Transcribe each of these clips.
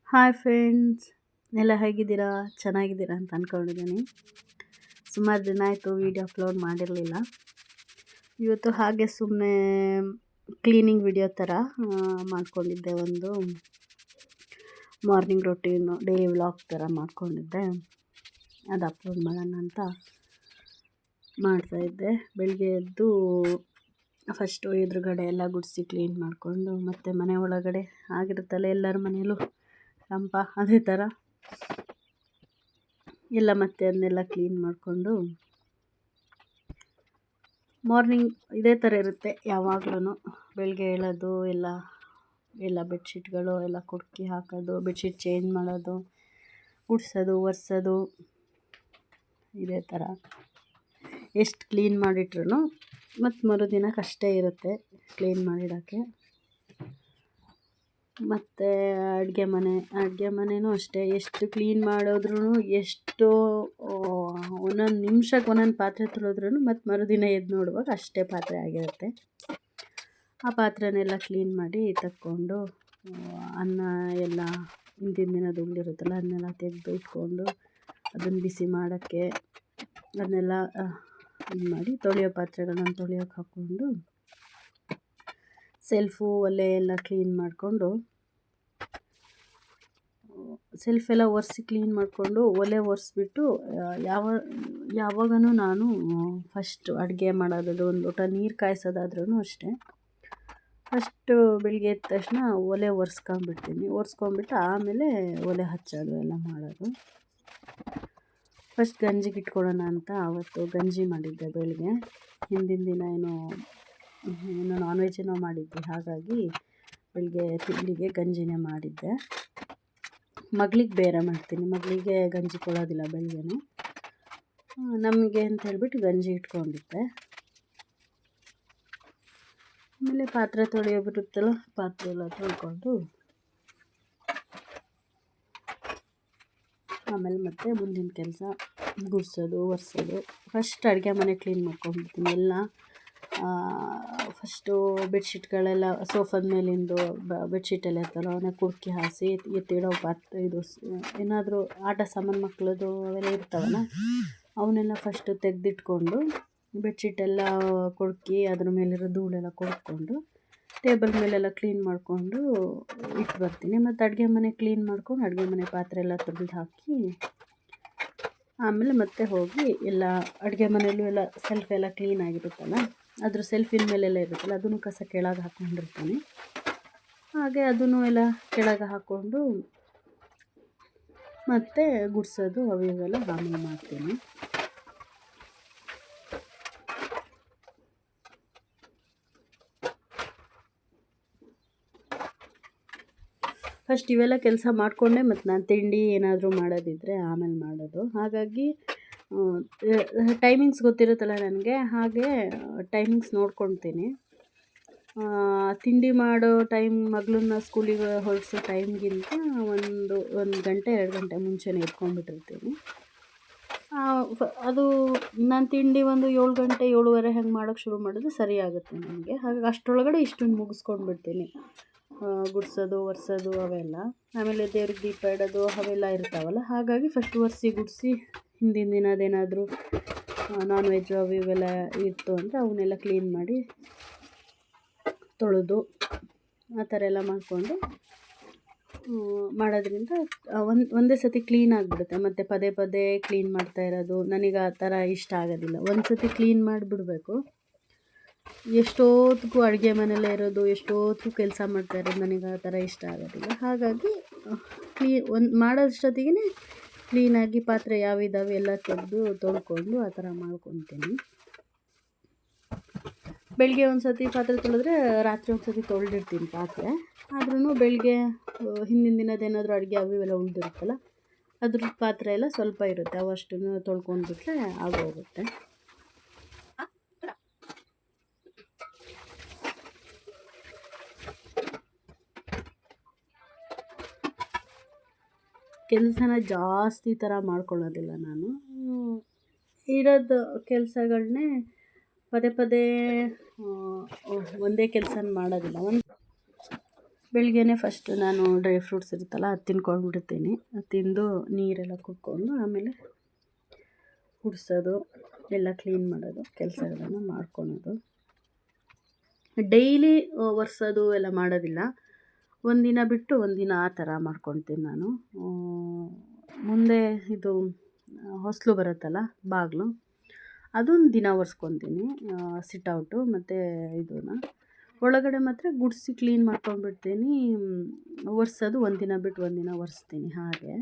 Hi friends, ಎಲ್ಲ ಹೇಗಿದ್ದೀರಾ? ಚೆನ್ನಾಗಿದ್ದೀರಾ ಅಂತ ಅಂದ್ಕೊಂಡಿದ್ದೀನಿ. ಸುಮಾರು ದಿನ ಆಯಿತು ವೀಡಿಯೋ ಅಪ್ಲೋಡ್ ಮಾಡಿರಲಿಲ್ಲ. ಇವತ್ತು ಹಾಗೆ ಸುಮ್ಮನೆ ಕ್ಲೀನಿಂಗ್ ವಿಡಿಯೋ ಥರ ಮಾಡ್ಕೊಂಡಿದ್ದೆ. ಒಂದು ಮಾರ್ನಿಂಗ್ ರೊಟೀನು ಡೈಲಿ ವ್ಲಾಗ್ ಥರ ಮಾಡ್ಕೊಂಡಿದ್ದೆ. ಅದು ಅಪ್ಲೋಡ್ ಮಾಡೋಣ ಅಂತ ಮಾಡ್ತಾಯಿದ್ದೆ. ಬೆಳಿಗ್ಗೆ ಎದ್ದು ಫಸ್ಟು ಎದುರುಗಡೆ ಎಲ್ಲ ಗುಡಿಸಿ ಕ್ಲೀನ್ ಮಾಡಿಕೊಂಡು, ಮತ್ತು ಮನೆ ಒಳಗಡೆ ಆಗಿರುತ್ತಲ್ಲ ಎಲ್ಲರ ಮನೆಯಲ್ಲೂ ರಂಪ ಅದೇ ಥರ ಎಲ್ಲ ಮತ್ತೆ ಅದನ್ನೆಲ್ಲ ಕ್ಲೀನ್ ಮಾಡಿಕೊಂಡು, ಮಾರ್ನಿಂಗ್ ಇದೇ ಥರ ಇರುತ್ತೆ ಯಾವಾಗ್ಲೂ. ಬೆಳಗ್ಗೆ ಹೇಳೋದು, ಎಲ್ಲ ಬೆಡ್ಶೀಟ್ಗಳು ಎಲ್ಲ ಕುಡ್ಕಿ ಹಾಕೋದು, ಬೆಡ್ಶೀಟ್ ಚೇಂಜ್ ಮಾಡೋದು, ಗುಡಿಸೋದು, ಒರೆಸೋದು, ಇದೇ ಥರ. ಎಷ್ಟು ಕ್ಲೀನ್ ಮಾಡಿಟ್ರು ಮತ್ತು ಮರುದಿನಕ್ಕೆ ಅಷ್ಟೇ ಇರುತ್ತೆ ಕ್ಲೀನ್ ಮಾಡಿಡೋಕ್ಕೆ. ಮತ್ತು ಅಡುಗೆ ಮನೆಯೂ ಅಷ್ಟೇ, ಎಷ್ಟು ಕ್ಲೀನ್ ಮಾಡಿದ್ರೂ, ಎಷ್ಟು ಒಂದೊಂದು ನಿಮಿಷಕ್ಕೆ ಒಂದೊಂದು ಪಾತ್ರೆ ತೊಳೆದ್ರೂ ಮತ್ತು ಮರುದಿನ ಎದ್ದು ನೋಡುವಾಗ ಅಷ್ಟೇ ಪಾತ್ರೆ ಆಗಿರುತ್ತೆ. ಆ ಪಾತ್ರೆನೆಲ್ಲ ಕ್ಲೀನ್ ಮಾಡಿ ತಕ್ಕೊಂಡು, ಅನ್ನ ಎಲ್ಲ ಹಿಂದಿನ ದಿನದ ಉಳಿದಿರುತ್ತಲ್ಲ ಅದನ್ನೆಲ್ಲ ತೆಗೆದು ಇಟ್ಕೊಂಡು, ಅದನ್ನು ಬಿಸಿ ಮಾಡೋಕ್ಕೆ ಅದನ್ನೆಲ್ಲ ಇದು ಮಾಡಿ ತೊಳೆಯೋ ಪಾತ್ರೆಗಳನ್ನ ತೊಳೆಯೋಕೆ ಹಾಕ್ಕೊಂಡು, ಸೆಲ್ಫು ಒಲೆ ಎಲ್ಲ ಕ್ಲೀನ್ ಮಾಡಿಕೊಂಡು, ಸೆಲ್ಫೆಲ್ಲ ಒರೆಸಿ ಕ್ಲೀನ್ ಮಾಡಿಕೊಂಡು, ಒಲೆ ಒರೆಸ್ಬಿಟ್ಟು ಯಾವಾಗಲೂ ನಾನು ಫಸ್ಟು ಅಡುಗೆ ಮಾಡೋದು, ಒಂದು ಲೋಟ ನೀರು ಕಾಯಿಸೋದಾದ್ರೂ ಅಷ್ಟೇ, ಫಸ್ಟು ಬೆಳಿಗ್ಗೆ ಎದ್ದ ತಕ್ಷಣ ಒಲೆ ಒರೆಸ್ಕೊಂಬಿಟ್ಟು ಆಮೇಲೆ ಒಲೆ ಹಚ್ಚೋದು ಎಲ್ಲ ಮಾಡೋದು. ಫಸ್ಟ್ ಗಂಜಿಗೆ ಇಟ್ಕೊಳ್ಳೋಣ ಅಂತ ಆವತ್ತು ಗಂಜಿ ಮಾಡಿದ್ದೆ ಬೆಳಗ್ಗೆ. ಹಿಂದಿನ ದಿನ ಏನೋ ನಾನ್ ವೆಜ್ ಏನೋ ಮಾಡಿದ್ದೆ, ಹಾಗಾಗಿ ಬೆಳಗ್ಗೆ ತಿಂಡಿಗೆ ಗಂಜಿನೇ ಮಾಡಿದ್ದೆ. ಮಗಳಿಗೆ ಬೇರೆ ಮಾಡ್ತೀನಿ, ಮಗಳಿಗೆ ಗಂಜಿ ಕೊಡೋದಿಲ್ಲ ಬೆಳಗ್ಗೆನೇ, ನಮಗೆ ಅಂತ ಹೇಳ್ಬಿಟ್ಟು ಗಂಜಿ ಇಟ್ಕೊಂಡಿದ್ದೆ. ಆಮೇಲೆ ಪಾತ್ರೆ ತೊಳೆಯೋಬಿರುತ್ತಲ್ಲ, ಪಾತ್ರೆ ಎಲ್ಲ ತೊಳ್ಕೊಂಡು ಆಮೇಲೆ ಮತ್ತೆ ಮುಂದಿನ ಕೆಲಸ ಗುಡಿಸೋದು, ಒರೆಸೋದು. ಫಸ್ಟ್ ಅಡುಗೆ ಮನೆ ಕ್ಲೀನ್ ಮಾಡ್ಕೊಂಡ್ಬಿಡ್ತೀನಿ ಎಲ್ಲ. ಫಸ್ಟು ಬೆಡ್ಶೀಟ್ಗಳೆಲ್ಲ ಸೋಫಾದ ಮೇಲಿಂದು ಬೆಡ್ಶೀಟೆಲ್ಲ ಇರ್ತಲ್ಲ ಅವನ್ನ ಕುಡ್ಕಿ ಹಾಸಿ ಎತ್ತಿಡೋ ಪಾತ್ರೆ, ಇದು ಏನಾದರೂ ಆಟ ಸಾಮಾನು ಮಕ್ಕಳದು ಅವೆಲ್ಲ ಇರ್ತಾವಲ್ಲ ಅವನ್ನೆಲ್ಲ ಫಸ್ಟು ತೆಗೆದಿಟ್ಕೊಂಡು, ಬೆಡ್ಶೀಟೆಲ್ಲ ಕೊಡ್ಕಿ ಅದ್ರ ಮೇಲಿರೋ ಧೂಳೆಲ್ಲ ಕೊಡ್ಕೊಂಡು, ಟೇಬಲ್ ಮೇಲೆಲ್ಲ ಕ್ಲೀನ್ ಮಾಡಿಕೊಂಡು ಇಟ್ಟು ಬರ್ತೀನಿ. ಮತ್ತು ಅಡುಗೆ ಮನೆ ಕ್ಲೀನ್ ಮಾಡ್ಕೊಂಡು, ಅಡುಗೆ ಮನೆ ಪಾತ್ರೆ ಎಲ್ಲ ತೆಗೆದು ಹಾಕಿ ಆಮೇಲೆ ಮತ್ತೆ ಹೋಗಿ ಎಲ್ಲ ಅಡುಗೆ ಮನೆಯಲ್ಲೂ ಎಲ್ಲ ಸೆಲ್ಫ್ ಎಲ್ಲ ಕ್ಲೀನ್ ಆಗಿರುತ್ತಲ್ಲ, ಅದ್ರ ಸೆಲ್ಫಿನ ಮೇಲೆಲ್ಲ ಇರುತ್ತಲ್ಲ ಅದನ್ನು ಕಸ ಕೆಳಗೆ ಹಾಕ್ಕೊಂಡಿರ್ತೀನಿ. ಹಾಗೆ ಅದನ್ನು ಎಲ್ಲ ಕೆಳಗೆ ಹಾಕ್ಕೊಂಡು ಮತ್ತು ಗುಡಿಸೋದು ಅವೆಲ್ಲ ಆಮೇಲೆ ಮಾಡ್ತೀನಿ. ಫಸ್ಟ್ ಇವೆಲ್ಲ ಕೆಲಸ ಮಾಡಿಕೊಂಡೆ ಮತ್ತು ನಾನು ತಿಂಡಿ ಏನಾದರೂ ಮಾಡೋದಿದ್ದರೆ ಆಮೇಲೆ ಮಾಡೋದು. ಹಾಗಾಗಿ ಟೈಮಿಂಗ್ಸ್ ಗೊತ್ತಿರುತ್ತಲ್ಲ ನನಗೆ, ಹಾಗೆ ಟೈಮಿಂಗ್ಸ್ ನೋಡ್ಕೊತೀನಿ. ತಿಂಡಿ ಮಾಡೋ ಟೈಮ್ ಮಗಳನ್ನ ಸ್ಕೂಲಿಗೆ ಹೊರಡಿಸೋ ಟೈಮ್ಗಿಂತ ಒಂದು ಗಂಟೆ 2 ಗಂಟೆ ಮುಂಚೆನೇ ಎತ್ಕೊಂಡ್ಬಿಟ್ಟಿರ್ತೀನಿ. ಅದು ನಾನು ತಿಂಡಿ ಒಂದು 7 ಗಂಟೆ 7:30 ಹಂಗೆ ಮಾಡೋಕ್ಕೆ ಶುರು ಮಾಡಿದ್ರೆ ಸರಿ ಆಗುತ್ತೆ ನನಗೆ. ಹಾಗಾಗಿ ಅಷ್ಟರೊಳಗಡೆ ಇಷ್ಟನ್ನು ಮುಗಿಸ್ಕೊಂಡ್ಬಿಡ್ತೀನಿ, ಗುಡಿಸೋದು, ಒರೆಸೋದು ಅವೆಲ್ಲ. ಆಮೇಲೆ ದೇವ್ರಿಗೆ ದೀಪ ಇಡೋದು ಅವೆಲ್ಲ ಇರ್ತಾವಲ್ಲ, ಹಾಗಾಗಿ ಫಸ್ಟ್ ಒರೆಸಿ ಗುಡಿಸಿ ಹಿಂದಿನ ದಿನದೇನಾದರೂ ನಾನ್ ವೆಜ್ಜು ಅವು ಇವೆಲ್ಲ ಇತ್ತು ಅಂದರೆ ಅವನ್ನೆಲ್ಲ ಕ್ಲೀನ್ ಮಾಡಿ ತೊಳೆದು ಆ ಥರ ಎಲ್ಲ ಮಾಡಿಕೊಂಡು ಮಾಡೋದ್ರಿಂದ ಒಂದೇ ಸತಿ ಕ್ಲೀನ್ ಆಗಿಬಿಡುತ್ತೆ. ಮತ್ತು ಪದೇ ಪದೇ ಕ್ಲೀನ್ ಮಾಡ್ತಾ ಇರೋದು ನನಗೆ ಆ ಥರ ಇಷ್ಟ ಆಗೋದಿಲ್ಲ. ಒಂದು ಸತಿ ಕ್ಲೀನ್ ಮಾಡಿಬಿಡ್ಬೇಕು. ಎಷ್ಟೊತ್ತಿಗೂ ಅಡುಗೆ ಮನೆಯಲ್ಲೇ ಇರೋದು, ಎಷ್ಟೊತ್ತಿಗೂ ಕೆಲಸ ಮಾಡ್ತಾ ಇರೋದು ನನಗೆ ಆ ಥರ ಇಷ್ಟ ಆಗೋದಿಲ್ಲ. ಹಾಗಾಗಿ ಮಾಡೋಷ್ಟೊತ್ತಿಗೆ ಕ್ಲೀನಾಗಿ ಪಾತ್ರೆ ಯಾವಿದ್ದಾವೆ ಎಲ್ಲ ತೆಗೆದು ತೊಳ್ಕೊಂಡು ಆ ಥರ ಮಾಡ್ಕೊತೀನಿ. ಬೆಳಗ್ಗೆ ಒಂದು ಸತಿ ಪಾತ್ರೆ ತೊಳೆದ್ರೆ ರಾತ್ರಿ ಒಂದು ಸತಿ ತೊಳೆದಿರ್ತೀನಿ ಪಾತ್ರೆ. ಆದ್ರೂ ಬೆಳಗ್ಗೆ ಹಿಂದಿನ ದಿನದೇನಾದರೂ ಅಡುಗೆ ಅವು ಇವೆಲ್ಲ ಉಳಿದಿರುತ್ತಲ್ಲ ಅದ್ರ ಪಾತ್ರೆ ಎಲ್ಲ ಸ್ವಲ್ಪ ಇರುತ್ತೆ, ಅವಷ್ಟನ್ನು ತೊಳ್ಕೊಂಡ್ಬಿಟ್ರೆ ಆಗೋಗುತ್ತೆ. ಕೆಲಸನ ಜಾಸ್ತಿ ಥರ ಮಾಡ್ಕೊಳ್ಳೋದಿಲ್ಲ ನಾನು. ಇರೋದು ಕೆಲಸಗಳನ್ನೇ ಪದೇ ಪದೇ ಒಂದೇ ಕೆಲಸನ ಮಾಡೋದಿಲ್ಲ. ಬೆಳಿಗ್ಗೆನೇ ಫಸ್ಟ್ ನಾನು ಡ್ರೈ ಫ್ರೂಟ್ಸ್ ಇರುತ್ತಲ್ಲ ಅದು ತಿನ್ಕೊಂಡ್ಬಿಡ್ತೀನಿ. ಅದು ತಿಂದು ನೀರೆಲ್ಲ ಕುಡ್ಕೊಂಡು ಆಮೇಲೆ ಗುಡಿಸೋದು ಎಲ್ಲ ಕ್ಲೀನ್ ಮಾಡೋದು ಕೆಲಸಗಳನ್ನು ಮಾಡ್ಕೊಳೋದು. ಡೈಲಿ ಒರೆಸೋದು ಎಲ್ಲ ಮಾಡೋದಿಲ್ಲ. ಒಂದಿನ ಬಿಟ್ಟು ಒಂದಿನ ಆ ಥರ ಮಾಡ್ಕೊತೀನಿ ನಾನು. ಮುಂದೆ ಇದು ಹೊಸಲು ಬರುತ್ತಲ್ಲ ಬಾಗಿಲು, ಅದೊಂದು ದಿನ ಒರೆಸ್ಕೊತೀನಿ, ಸಿಟ್ಔಟು ಮತ್ತು ಇದನ್ನು. ಒಳಗಡೆ ಮಾತ್ರ ಗುಡಿಸಿ ಕ್ಲೀನ್ ಮಾಡ್ಕೊಂಡ್ಬಿಡ್ತೀನಿ. ಒರೆಸೋದು ಒಂದಿನ ಬಿಟ್ಟು ಒಂದಿನ ಒರೆಸ್ತೀನಿ. ಹಾಗೆ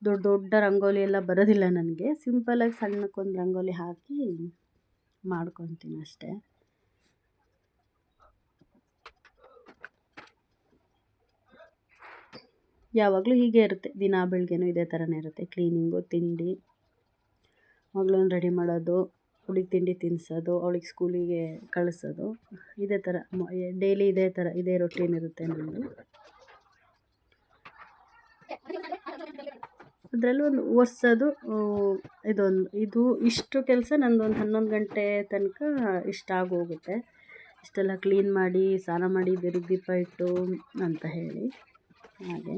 ದೊಡ್ಡ ದೊಡ್ಡ ರಂಗೋಲಿ ಎಲ್ಲ ಬರೋದಿಲ್ಲ ನನಗೆ. ಸಿಂಪಲಾಗಿ ಸಣ್ಣಕ್ಕೊಂದು ರಂಗೋಲಿ ಹಾಕಿ ಮಾಡ್ಕೊತೀನಿ ಅಷ್ಟೇ. ಯಾವಾಗಲೂ ಹೀಗೆ ಇರುತ್ತೆ, ದಿನ ಬೆಳಗ್ಗೆನೂ ಇದೇ ಥರನೇ ಇರುತ್ತೆ. ಕ್ಲೀನಿಂಗು, ತಿಂಡಿ, ಮಗಳನ್ನ ರೆಡಿ ಮಾಡೋದು, ಅವಳಿಗೆ ತಿಂಡಿ ತಿನ್ನಿಸೋದು, ಅವಳಿಗೆ ಸ್ಕೂಲಿಗೆ ಕಳಿಸೋದು, ಇದೇ ಥರ ಡೈಲಿ ಇದೇ ರೊಟೀನ್ ಇರುತ್ತೆ ನಮ್ಮದು. ಅದರಲ್ಲೂ ಒಂದು ಒರೆಸೋದು ಇದು ಇಷ್ಟು ಕೆಲಸ ನಂದೊಂದು 11 ಗಂಟೆ ತನಕ ಇಷ್ಟ ಆಗೋಗುತ್ತೆ. ಇಷ್ಟೆಲ್ಲ ಕ್ಲೀನ್ ಮಾಡಿ, ಸ್ನಾನ ಮಾಡಿ, ಬೆರಗ್ಗೆ ದೀಪ ಇಟ್ಟು ಅಂತ ಹೇಳಿ. ಹಾಗೆ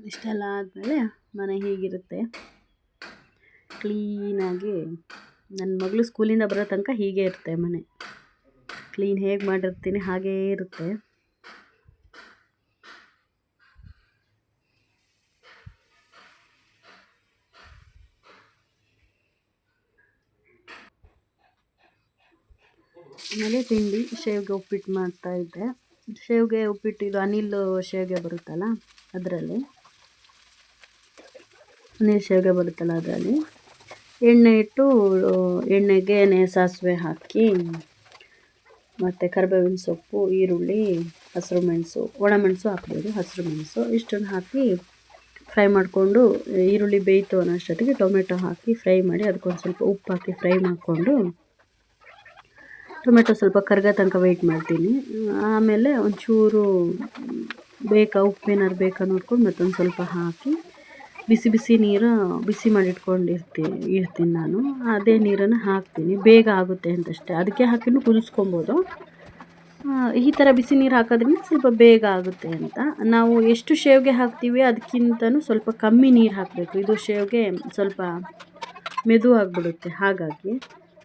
ಇಷ್ಟೆಲ್ಲ ಆದಮೇಲೆ ಮನೆ ಹೀಗಿರುತ್ತೆ ಕ್ಲೀನಾಗಿ. ನನ್ನ ಮಗಳು ಸ್ಕೂಲಿಂದ ಬರೋ ತನಕ ಹೀಗೆ ಇರುತ್ತೆ ಮನೆ. ಕ್ಲೀನ್ ಹೇಗೆ ಮಾಡಿರ್ತೀನಿ ಹಾಗೇ ಇರುತ್ತೆ. ಆಮೇಲೆ ತಿಂಡಿ ಶಾವಿಗೆ ಉಪ್ಪಿಟ್ಟು ಮಾಡ್ತಾಯಿದ್ದೆ. ಶಾವಿಗೆ ಉಪ್ಪಿಟ್ಟು ಇದು ಅನಿಲ್ ಶಾವಿಗೆ ಬರುತ್ತಲ್ಲ ಅದರಲ್ಲಿ ಎಣ್ಣೆ ಇಟ್ಟು, ಎಣ್ಣೆಗೆ ಸಾಸಿವೆ ಹಾಕಿ ಮತ್ತು ಕರಿಬೇವಿನ ಸೊಪ್ಪು, ಈರುಳ್ಳಿ, ಹಸಿರು ಮೆಣಸು, ಒಣಮೆಣಸು ಹಾಕ್ಬೋದು, ಹಸಿರು ಮೆಣಸು ಇಷ್ಟನ್ನು ಹಾಕಿ ಫ್ರೈ ಮಾಡಿಕೊಂಡು, ಈರುಳ್ಳಿ ಬೇಯ್ತು ಅನ್ನೋಷ್ಟೊತ್ತಿಗೆ ಟೊಮೆಟೊ ಹಾಕಿ ಫ್ರೈ ಮಾಡಿ, ಅದಕ್ಕೊಂದು ಸ್ವಲ್ಪ ಉಪ್ಪು ಹಾಕಿ ಫ್ರೈ ಮಾಡಿಕೊಂಡು, ಟೊಮೆಟೊ ಸ್ವಲ್ಪ ಕರ್ಗೋ ತನಕ ವೆಯ್ಟ್ ಮಾಡ್ತೀನಿ. ಆಮೇಲೆ ಒಂಚೂರು ಉಪ್ಪೇನಾರು ಬೇಕಾ ನೋಡ್ಕೊಂಡು ಮತ್ತೊಂದು ಸ್ವಲ್ಪ ಹಾಕಿ ಬಿಸಿ ನೀರು ಬಿಸಿ ಮಾಡಿ ಇಡ್ತೀನಿ ನಾನು. ಅದೇ ನೀರನ್ನು ಹಾಕ್ತೀನಿ, ಬೇಗ ಆಗುತ್ತೆ ಅಂತಷ್ಟೇ. ಅದಕ್ಕೆ ಹಾಕಿನೂ ಕುದಿಸ್ಕೊಬೋದು. ಈ ಥರ ಬಿಸಿ ನೀರು ಹಾಕೋದ್ರಿಂದ ಸ್ವಲ್ಪ ಬೇಗ ಆಗುತ್ತೆ ಅಂತ. ನಾವು ಎಷ್ಟು ಶಾವಿಗೆ ಹಾಕ್ತೀವಿ ಅದಕ್ಕಿಂತನೂ ಸ್ವಲ್ಪ ಕಮ್ಮಿ ನೀರು ಹಾಕಬೇಕು. ಇದು ಶಾವಿಗೆ ಸ್ವಲ್ಪ ಮೆದು ಆಗಿಬಿಡುತ್ತೆ, ಹಾಗಾಗಿ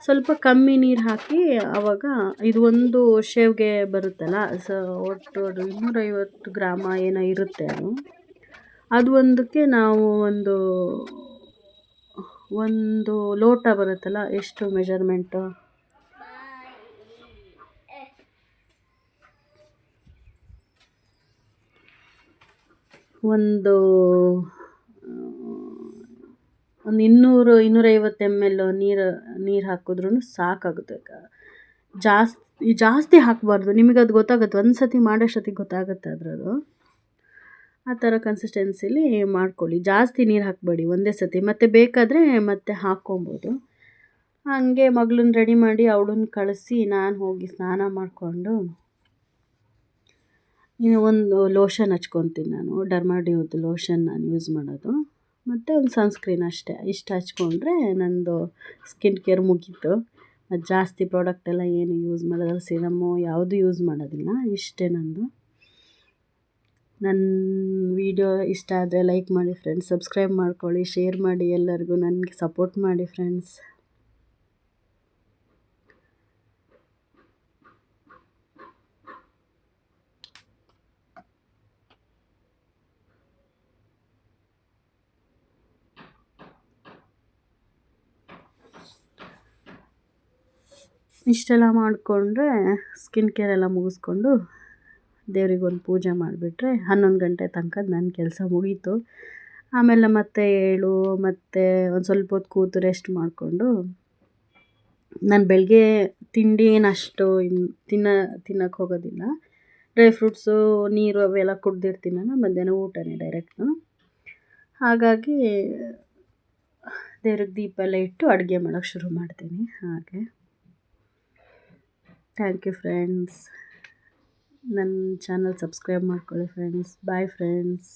ಸ್ವಲ್ಪ ಕಮ್ಮಿ ನೀರು ಹಾಕಿ. ಆವಾಗ ಇದು ಒಂದು ಶಾವಿಗೆ ಬರುತ್ತಲ್ಲ, ಒಟ್ಟು 250 ಗ್ರಾಮ ಏನೋ ಇರುತ್ತೆ ಅದು ಒಂದಕ್ಕೆ ನಾವು ಒಂದು ಲೋಟ ಬರುತ್ತಲ್ಲ, ಎಷ್ಟು ಮೆಜರ್ಮೆಂಟು, ಒಂದು 200-250 ml ನೀರು ಹಾಕಿದ್ರೂ ಸಾಕಾಗುತ್ತೆ. ಜಾಸ್ತಿ ಹಾಕಬಾರ್ದು. ನಿಮಗದು ಗೊತ್ತಾಗುತ್ತೆ, ಒಂದು ಸತಿ ಮಾಡೋಷ್ಟೊತ್ತಿಗೆ ಗೊತ್ತಾಗುತ್ತೆ ಅದರದ್ದು. ಆ ಥರ ಕನ್ಸಿಸ್ಟೆನ್ಸಿಲಿ ಮಾಡ್ಕೊಳ್ಳಿ. ಜಾಸ್ತಿ ನೀರು ಹಾಕಬೇಡಿ ಒಂದೇ ಸತಿ, ಮತ್ತು ಬೇಕಾದರೆ ಮತ್ತೆ ಹಾಕ್ಕೊಬೋದು. ಹಾಗೆ ಮಗಳನ್ನ ರೆಡಿ ಮಾಡಿ ಅವಳನ್ನ ಕಳಿಸಿ ನಾನು ಹೋಗಿ ಸ್ನಾನ ಮಾಡಿಕೊಂಡು ಒಂದು ಲೋಷನ್ ಹಚ್ಕೊತೀನಿ. ನಾನು ಡರ್ಮಾಡಿವ್ದು ಲೋಷನ್ ನಾನು ಯೂಸ್ ಮಾಡೋದು, ಮತ್ತು ಒಂದು ಸನ್ಸ್ಕ್ರೀನ್ ಅಷ್ಟೇ. ಇಷ್ಟು ಹಚ್ಕೊಂಡ್ರೆ ನಂದು ಸ್ಕಿನ್ ಕೇರ್ ಮುಗೀತು. ಮತ್ತು ಜಾಸ್ತಿ ಪ್ರಾಡಕ್ಟೆಲ್ಲ ಏನು ಯೂಸ್ ಮಾಡೋದಿಲ್ಲ, ಸಿರಮ್ಮು ಯಾವುದು ಯೂಸ್ ಮಾಡೋದಿಲ್ಲ. ಇಷ್ಟೇ ನಂದು. ನನ್ನ ವಿಡಿಯೋ ಇಷ್ಟ ಆದರೆ ಲೈಕ್ ಮಾಡಿ ಫ್ರೆಂಡ್ಸ್, ಸಬ್ಸ್ಕ್ರೈಬ್ ಮಾಡ್ಕೊಳ್ಳಿ, ಶೇರ್ ಮಾಡಿ, ಎಲ್ಲರಿಗೂ ನನಗೆ ಸಪೋರ್ಟ್ ಮಾಡಿ ಫ್ರೆಂಡ್ಸ್. ಇಷ್ಟೆಲ್ಲ ಮಾಡಿಕೊಂಡ್ರೆ ಸ್ಕಿನ್ ಕೇರ್ ಎಲ್ಲ ಮುಗಿಸ್ಕೊಂಡು ದೇವ್ರಿಗೆ ಒಂದು ಪೂಜೆ ಮಾಡಿಬಿಟ್ರೆ 11 ಗಂಟೆ ತನಕ ನನ್ನ ಕೆಲಸ ಮುಗೀತು. ಆಮೇಲೆ ಮತ್ತೆ ಏಳು ಮತ್ತು ಒಂದು ಸ್ವಲ್ಪ ಹೊತ್ತು ಕೂತು ರೆಸ್ಟ್ ಮಾಡಿಕೊಂಡು ನಾನು ಬೆಳಗ್ಗೆ ತಿಂಡಿ ಏನು ಅಷ್ಟು ತಿನ್ನೋಕ್ಕೆ ಹೋಗೋದಿಲ್ಲ. ಡ್ರೈ ಫ್ರೂಟ್ಸು ನೀರು ಅವೆಲ್ಲ ಕುಡ್ದಿರ್ತೀನಲ್ಲ, ಮಧ್ಯಾಹ್ನ ಊಟನೇ ಡೈರೆಕ್ಟು. ಹಾಗಾಗಿ ದೇವ್ರಿಗೆ ದೀಪ ಎಲ್ಲ ಇಟ್ಟು ಅಡುಗೆ ಮಾಡೋಕ್ಕೆ ಶುರು ಮಾಡ್ತೀನಿ. ಹಾಗೆ ಥ್ಯಾಂಕ್ ಯು ಫ್ರೆಂಡ್ಸ್. ನನ್ನ ಚಾನಲ್ ಸಬ್ಸ್ಕ್ರೈಬ್ ಮಾಡ್ಕೊಳ್ಳಿ ಫ್ರೆಂಡ್ಸ್. Bye friends.